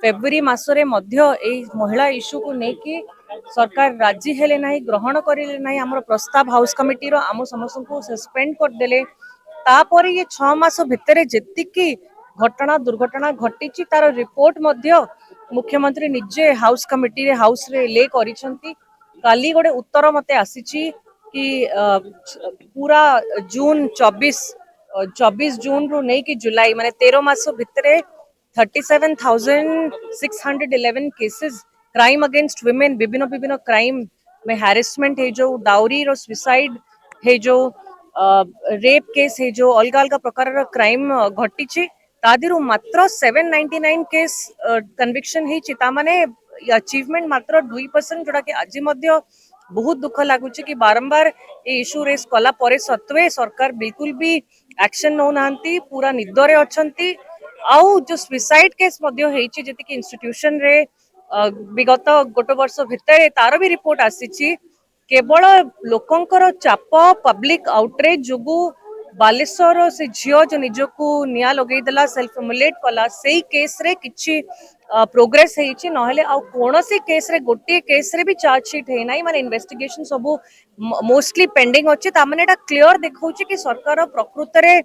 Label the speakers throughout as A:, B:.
A: February मासरे मध्य ए महिला issue को लेकिन सरकार राजी हेले नाही ग्रहण करिले नाही हमर प्रस्ताव हाउस कमिटी रो आम समस्त को सस्पेंड कर देले तापर ये 6 मास भितरे जेतिकी घटना दुर्घटना घटी तार रिपोर्ट मध्य मुख्यमंत्री निजे हाउस कमिटी रे हाउस रे ले करिसंती काली गोटे उत्तर मते आसीची कि पूरा जून 24 जून रु नहीं कि जुलाई माने 13 मास भितरे 37,611 केसेस क्राइम अगेंस्ट वुमेन विभिन्न विभिन्न क्राइम में हैरेसमेंट है जो डाउरी रो सुसाइड है जो रेप केस है जो अलग अलग प्रकार क्राइम घटी तादिरु मात्र 799 केस कन्विक्शन है माने अचीवमेंट मात्र 2% जोड़ा कि आज मध्य बहुत दुख लगुच कि बारंबार ये इश्यू रेस कला परे सत्वे सरकार बिल्कुल भी एक्शन नौ नांती पूरा निदरे अछंती आउ जो सुसाइड केस मध्य हेची जति कि इंस्टीट्यूशन रे विगत गोटे वर्ष भितर तार भी रिपोर्ट आसीची केवल लोकंकर चाप पब्लिक आउटरीच जोगु बालेश्वर से झियो जो निजको निया लगेई देला सेल्फ इम्युलेट कला सेही केस रे किछि प्रोग्रेस हेछि नहले आ कोनोसी केस रे गोटे केस रे भी चार्जशीट हे नाही माने इन्वेस्टिगेशन सब मोस्टली पेंडिंग अछि ता माने एटा क्लियर देखौछि कि सरकार प्रकृत रे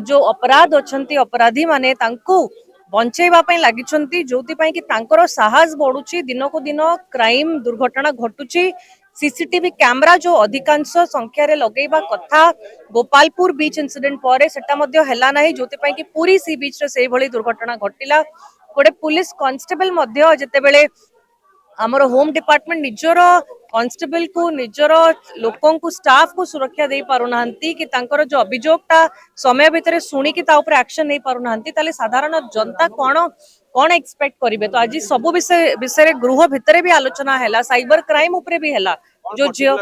A: जो अपराध अछंती अपराधी माने तांको बंचेबा पई लागिछंती जोति पई कि तांकर साहस बढुछि दिन को दिन क्राइम दुर्घटना घटुछि सीसीटीवी कैमरा जो अधिकांश संख्या रे लगेबा कथा गोपालपुर बीच इंसिडेंट पर सेटा मध्य हेला नाही जोति पई कि पूरी सी बीच रे सेही भली दुर्घटना घटिला गोटे पुलिस कांस्टेबल मध्य जेते बेले हमर होम डिपार्टमेंट निजर कांस्टेबल को निजर लोकों को स्टाफ को सुरक्षा दे पारु नांती कि तांकर जो अभियोगटा समय भितर सुनी कि ता ऊपर एक्शन नहीं पारु नांती ताले साधारण जनता कोन एक्सपेक्ट करिवे तो आज सब विषय गृह भितर भी आलोचना हैला साइबर क्राइम ऊपर भी हैला जो जियो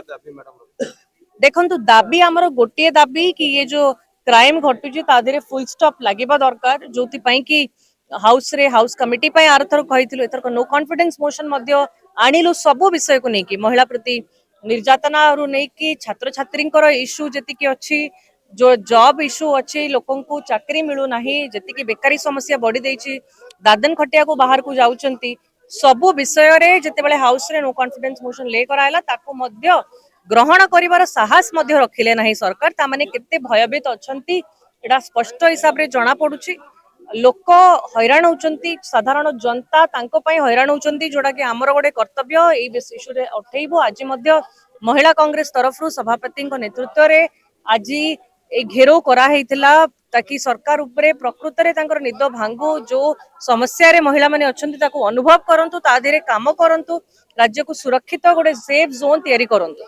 A: देखंतु दाबी हमर गोटिए दाबी कि ये जो क्राइम घटुची ता देरे फुल स्टॉप लागिबा दरकार जोति पई कि हाउस कमिटी पई आरथर कहिथिलु एथर नो कॉन्फिडेंस मोशन मध्य आनिलु सब विषय को नेकी महिला प्रति निर्यातना रु नेकी छात्र छात्रींकर इश्यू जति कि अछि जो जॉब इश्यू अछि लोकन को चाकरी मिलु नाही जति कि बेकारी समस्या बढ़ी देछि दादन खटिया को बाहर को जाउचंती सब विषय रे जते बेले हाउस रे नो कॉन्फिडेंस मोशन ले करायला ताको मध्य ग्रहण करिवार साहस मध्य रखिले नाही सरकार ता माने केते भयभीत अछंती एडा स्पष्ट हिसाब रे जणा पडुची लोक हैरान होचंती साधारण जनता तांको पई हैरान होचंती जोडा कि हमर गोटे कर्तव्य ए इश्यू रे उठेइबो आज मध्य महिला कांग्रेस तरफ रु सभापति नेतृत्व रे आज ए घेरो करा हेतिला ताकि सरकार उपरे प्रकृत रे तांकर निद भांगु जो समस्या रे महिला माने अछंती ताको अनुभव करंतु ता देरे काम करंतु राज्य को सुरक्षित गोटे सेफ जोन तयारी करंतु।